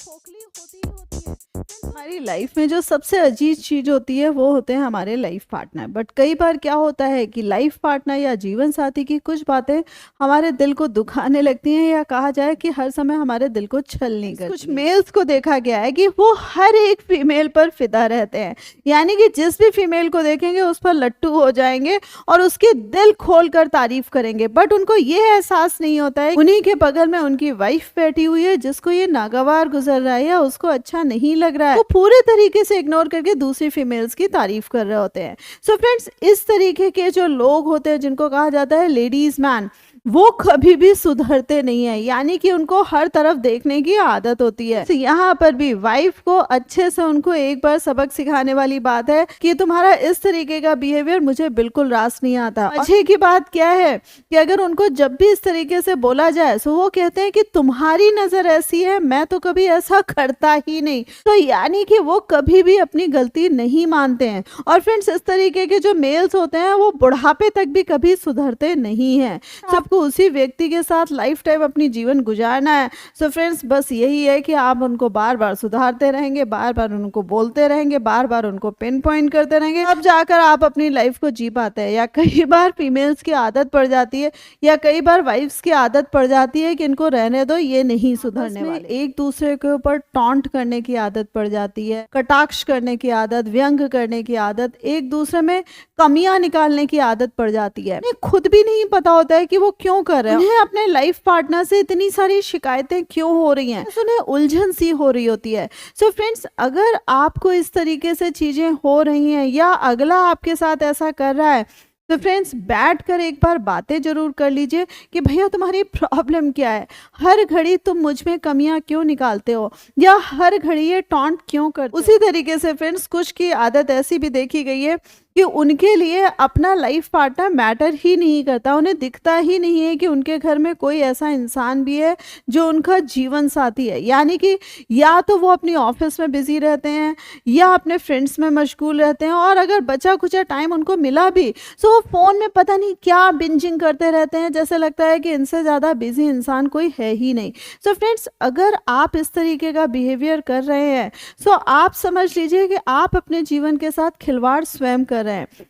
खोखली होती ही होती है। हमारी लाइफ में जो सबसे अजीब चीज होती है वो होते हैं हमारे लाइफ पार्टनर। बट कई बार क्या होता है कि लाइफ पार्टनर या जीवन साथी की कुछ बातें हमारे दिल को दुखाने लगती हैं, या कहा जाए कि हर समय हमारे दिल को छलनी करती हैं। कुछ मेल्स को देखा गया है कि वो हर एक फीमेल पर फिदा रहते हैं, यानी कि जिस भी फीमेल को देखेंगे उस पर लट्टू हो जाएंगे और उसकी दिल खोल कर तारीफ करेंगे। बट उनको ये एहसास नहीं होता है उन्हीं के बगल में उनकी वाइफ बैठी हुई है जिसको ये नागवार गुजर रहा है या उसको अच्छा नहीं लग रहा है, वो पूरे तरीके से इग्नोर करके दूसरी फीमेल्स की तारीफ कर रहे होते हैं। सो फ्रेंड्स, इस तरीके के जो लोग होते हैं जिनको कहा जाता है लेडीज मैन, वो कभी भी सुधरते नहीं है, यानी कि उनको हर तरफ देखने की आदत होती है। तो यहाँ पर भी वाइफ को अच्छे से उनको एक बार सबक सिखाने वाली बात है कि तुम्हारा इस तरीके का बिहेवियर मुझे बिल्कुल रास नहीं आता। अच्छे की बात क्या है कि अगर उनको जब भी इस तरीके से बोला जाए तो वो कहते हैं कि तुम्हारी नजर ऐसी है, मैं तो कभी ऐसा करता ही नहीं। तो यानी कि वो कभी भी अपनी गलती नहीं मानते हैं। और फ्रेंड्स, इस तरीके के जो मेल्स होते हैं वो बुढ़ापे तक भी कभी सुधरते नहीं है। सबको उसी व्यक्ति के साथ लाइफ टाइम अपनी जीवन गुजारना है। सो फ्रेंड्स, बस यही है कि आप उनको बार बार सुधारते रहेंगे, बार बार उनको बोलते रहेंगे, बार बार उनको पिन पॉइंट करते रहेंगे, अब जाकर आप अपनी लाइफ को जी पाते हैं। या कई बार फीमेल्स की आदत पड़ जाती है या कई बार वाइफ्स की आदत पड़ जाती है कि इनको रहने दो, ये नहीं सुधरने वाले। एक दूसरे के ऊपर टॉन्ट करने की आदत पड़ जाती है, कटाक्ष करने की आदत, व्यंग करने की आदत, एक दूसरे में कमियां निकालने की आदत पड़ जाती है। खुद भी नहीं पता होता है कि वो क्यों कर रहे हैं, उन्हें अपने लाइफ पार्टनर से इतनी सारी शिकायतें क्यों हो रही हैं, उन्हें उलझन सी हो रही होती है। सो फ्रेंड्स, अगर आपको इस तरीके से चीजें हो रही हैं या अगला आपके साथ ऐसा कर रहा है, तो फ्रेंड्स बैठ कर एक बार बातें जरूर कर लीजिए कि भैया तुम्हारी प्रॉब्लम क्या है, हर घड़ी तुम मुझ में कमियां क्यों निकालते हो, या हर घड़ी ये टॉन्ट क्यों करते हो। उसी तरीके से फ्रेंड्स, कुछ की आदत ऐसी भी देखी गई है कि उनके लिए अपना लाइफ पार्टनर मैटर ही नहीं करता, उन्हें दिखता ही नहीं है कि उनके घर में कोई ऐसा इंसान भी है जो उनका जीवन साथी है। यानी कि या तो वो अपनी ऑफिस में बिजी रहते हैं या अपने फ्रेंड्स में मशगूल रहते हैं, और अगर बचा खुचा टाइम उनको मिला भी तो वो फोन में पता नहीं क्या बिंजिंग करते रहते हैं, जैसे लगता है कि इनसे ज़्यादा बिजी इंसान कोई है ही नहीं। सो फ्रेंड्स, अगर आप इस तरीके का बिहेवियर कर रहे हैं तो आप समझ लीजिए कि आप अपने जीवन के साथ खिलवाड़ स्वयं कर रहे हैं।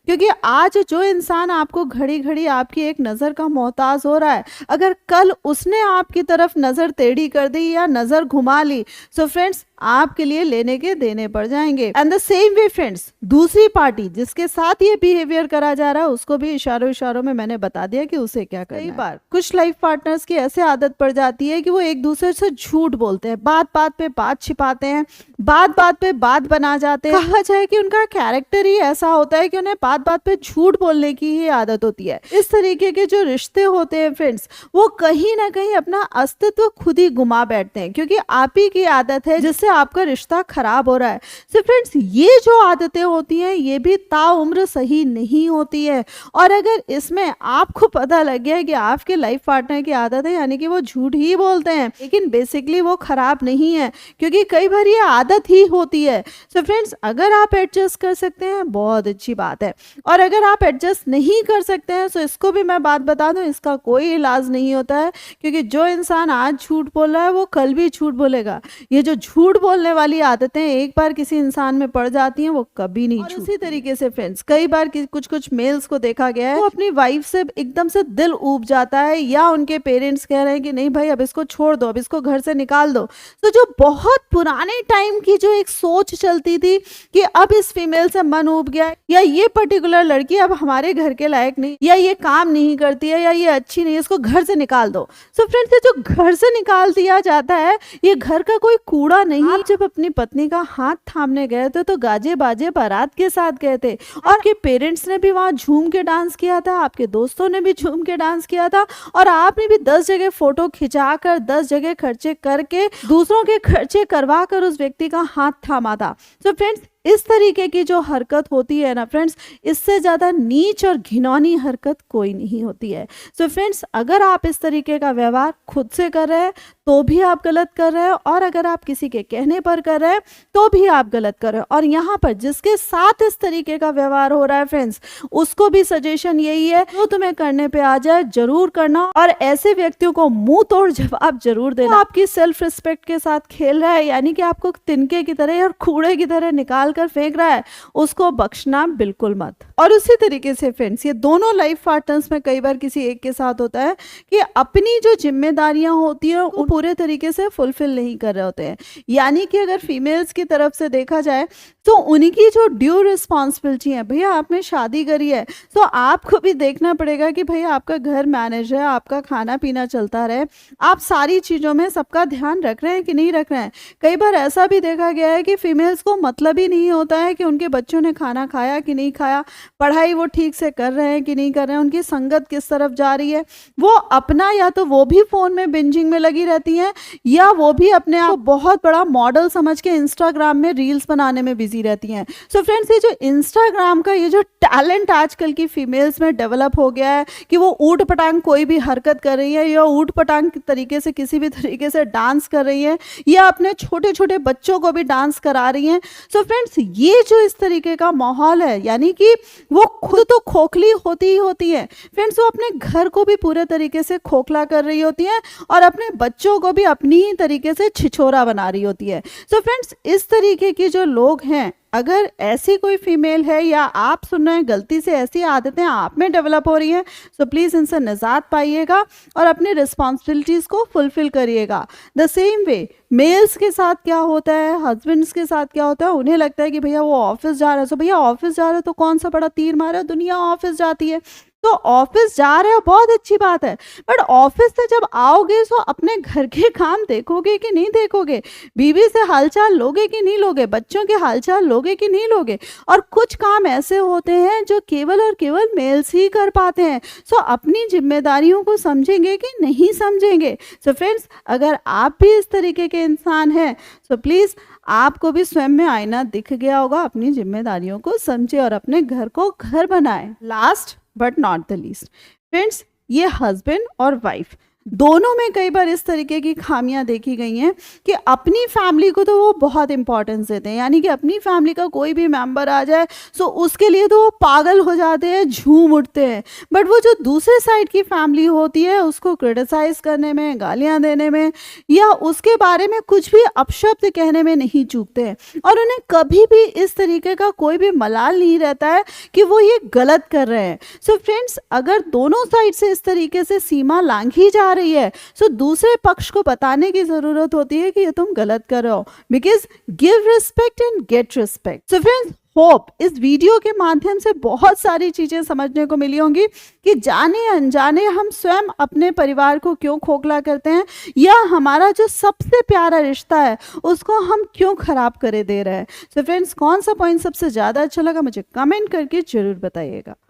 क्योंकि आज जो इंसान आपको घड़ी घड़ी आपकी एक नजर का मोहताज हो रहा है, अगर कल उसने आपकी तरफ नजर टेढ़ी कर दी या नजर घुमा ली, सो फ्रेंड्स आपके लिए लेने के देने पड़ जाएंगे। And the same way friends, दूसरी पार्टी जिसके साथ ये बिहेवियर करा जा रहा है उसको भी इशारों इशारों में मैंने बता दिया कि उसे क्या करना है। कई बार कुछ लाइफ पार्टनर्स की ऐसे आदत पड़ जाती है कि वो एक दूसरे से झूठ बोलते हैं, बात बात पे बात छिपाते हैं, बात बात पे बात बना जाते हैं। कहा जाए कि उनका कैरेक्टर ही ऐसा होता है कि उन्हें बात बात पे झूठ बोलने की ही आदत होती है। इस तरीके के जो रिश्ते होते हैं फ्रेंड्स, वो कहीं ना कहीं अपना अस्तित्व खुद ही गुमा बैठते हैं, क्योंकि आप ही की आदत है जिससे आपका रिश्ता खराब हो रहा है। सो फ्रेंड्स, ये जो आदतें होती हैं ये भी ताउम्र सही नहीं होती है। और अगर इसमें आपको पता लग गया है कि आपके लाइफ पार्टनर की आदत है, यानी कि वो झूठ ही बोलते हैं, लेकिन बेसिकली वो खराब नहीं है, क्योंकि कई बार ये आदत ही होती है। सो फ्रेंड्स, अगर आप एडजस्ट कर सकते हैं बहुत अच्छी बात है, और अगर आप एडजस्ट नहीं कर सकते हैं तो इसको भी मैं बात बता दूं, इसका कोई इलाज नहीं होता है। क्योंकि जो इंसान आज झूठ बोल रहा है वो कल भी झूठ बोलेगा। ये जो झूठ बोलने वाली आदतें एक बार किसी इंसान में पड़ जाती हैं वो कभी नहीं छूटती। उसी तरीके से फ्रेंड्स, कई बार कुछ मेल्स को देखा गया है वो अपनी वाइफ से एकदम से दिल ऊब जाता है, या उनके पेरेंट्स कह रहे हैं कि नहीं भाई अब इसको छोड़ दो, अब इसको घर से निकाल दो। तो जो बहुत पुराने टाइम की जो एक सोच चलती थी कि अब इस फीमेल से मन ऊब गया, या ये पर्टिकुलर लड़की अब हमारे घर के लायक नहीं, या ये काम नहीं करती है, या ये अच्छी नहीं है, इसको घर से निकाल दो। सो फ्रेंड्स, ये जो घर से निकाल दिया जाता है ये घर का कोई कूड़ा नहीं। आप जब अपनी पत्नी का हाथ थामने गए थे तो गाजे बाजे बारात के साथ गए थे, और आपके पेरेंट्स ने भी वहां झूम के डांस किया था, आपके दोस्तों ने भी झूम के डांस किया था, और आपने भी 10 जगह फोटो खिंचाकर 10 जगह खर्चे करके दूसरों के खर्चे करवा कर उस व्यक्ति का हाथ थामा था। तो फ्रेंड्स, इस तरीके की जो हरकत होती है ना फ्रेंड्स, इससे ज़्यादा नीच और घिनौनी हरकत कोई नहीं होती है। सो फ्रेंड्स, अगर आप इस तरीके का व्यवहार खुद से कर रहे हैं तो भी आप गलत कर रहे हैं, और अगर आप किसी के कहने पर कर रहे हैं तो भी आप गलत कर रहे हैं। और यहाँ पर जिसके साथ इस तरीके का व्यवहार हो रहा है फ्रेंड्स, उसको भी सजेशन यही है, जो तुम्हें करने पे आ जाए जरूर करना, और ऐसे व्यक्तियों को मुंह तोड़ जवाब जरूर देना। आपकी सेल्फ रिस्पेक्ट के साथ खेल रहा है, यानी कि आपको तिनके की तरह और कूड़े की तरह निकाल कर फेंक रहा है, उसको बख्शना बिल्कुल मत। और उसी तरीके से फ्रेंड्स, ये दोनों लाइफ पार्टनर्स में कई बार किसी एक के साथ होता है कि अपनी जो जिम्मेदारियां होती है वो पूरे तरीके से फुलफिल नहीं कर रहे होते हैं। यानी कि अगर फीमेल्स की तरफ से देखा जाए तो उनकी जो ड्यू रिस्पॉन्सिबिलिटी है, भैया आपने शादी करी है तो आपको भी देखना पड़ेगा कि भैया आपका घर मैनेज है, आपका खाना पीना चलता रहे, आप सारी चीज़ों में सबका ध्यान रख रहे हैं कि नहीं रख रहे हैं। कई बार ऐसा भी देखा गया है कि फीमेल्स को मतलब ही नहीं होता है कि उनके बच्चों ने खाना खाया कि नहीं खाया, पढ़ाई वो ठीक से कर रहे हैं कि नहीं कर रहे हैं, उनकी संगत किस तरफ जा रही है। वो अपना, या तो वो भी फ़ोन में बिंजिंग में लगी रहती हैं, या वो भी अपने आप को बहुत बड़ा मॉडल समझ के इंस्टाग्राम में रील्स बनाने में बिजी रहती हैं। सो फ्रेंड्स, ये जो इंस्टाग्राम का ये जो टैलेंट आजकल की फीमेल्स में डेवलप हो गया है कि वो ऊट पटांग कोई भी हरकत कर रही है, या ऊट पटांग तरीके से किसी भी तरीके से डांस कर रही है, या अपने छोटे छोटे बच्चों को भी डांस करा रही हैं। सो फ्रेंड्स, ये जो इस तरीके का माहौल है, यानी कि वो खुद तो खोखली होती ही होती है फ्रेंड्स, वो अपने घर को भी पूरे तरीके से खोखला कर रही होती है, और अपने बच्चों को भी अपनी ही तरीके से छिछोरा बना रही होती है। सो फ्रेंड्स, इस तरीके के जो लोग हैं, अगर ऐसी कोई फीमेल है या आप सुन रहे हैं गलती से ऐसी आदतें आप में डेवलप हो रही हैं, सो प्लीज़ इनसे निजात पाइएगा और अपनी रिस्पॉन्सिबिलिटीज़ को फुलफिल करिएगा। द सेम वे मेल्स के साथ क्या होता है, हस्बैंड्स के साथ क्या होता है, उन्हें लगता है कि भैया वो ऑफिस जा रहा है, तो भैया ऑफिस जा रहा है तो कौन सा बड़ा तीर मारा, दुनिया ऑफिस जाती है, तो ऑफिस जा रहे हो बहुत अच्छी बात है, बट ऑफिस से जब आओगे तो अपने घर के काम देखोगे कि नहीं देखोगे, बीवी से हालचाल लोगे कि नहीं लोगे, बच्चों के हालचाल लोगे कि नहीं लोगे। और कुछ काम ऐसे होते हैं जो केवल और केवल मेल्स ही कर पाते हैं। सो अपनी जिम्मेदारियों को समझेंगे कि नहीं समझेंगे। सो फ्रेंड्स, अगर आप भी इस तरीके के इंसान हैं, सो प्लीज़ आपको भी स्वयं में आईना दिख गया होगा, अपनी जिम्मेदारियों को समझे और अपने घर को घर बनाए। Last but not the least friends, ये हस्बैंड और वाइफ दोनों में कई बार इस तरीके की खामियां देखी गई हैं कि अपनी फैमिली को तो वो बहुत इंपॉर्टेंस देते हैं, यानी कि अपनी फैमिली का कोई भी मेंबर आ जाए सो उसके लिए तो वो पागल हो जाते हैं, झूम उठते हैं, बट वो जो दूसरे साइड की फैमिली होती है उसको क्रिटिसाइज करने में, गालियां देने में, या उसके बारे में कुछ भी अपशब्द कहने में नहीं चूकते हैं, और उन्हें कभी भी इस तरीके का कोई भी मलाल नहीं रहता है कि वो ये गलत कर रहे हैं। सो फ्रेंड्स, अगर दोनों साइड से इस तरीके से सीमा लांघी जा रही है, सो दूसरे पक्ष को बताने की जरूरत होती है कि ये तुम गलत कर रहे हो, because give respect and get respect. So friends, hope इस वीडियो के माध्यम से बहुत सारी चीजें समझने को मिली होंगी कि जाने अनजाने हम स्वयं अपने परिवार को क्यों खोखला करते हैं, या हमारा जो सबसे प्यारा रिश्ता है उसको हम क्यों खराब करे दे रहे हैं। सो फ्रेंड्स, कौन सा पॉइंट सबसे ज्यादा अच्छा लगा मुझे कमेंट करके जरूर बताइएगा।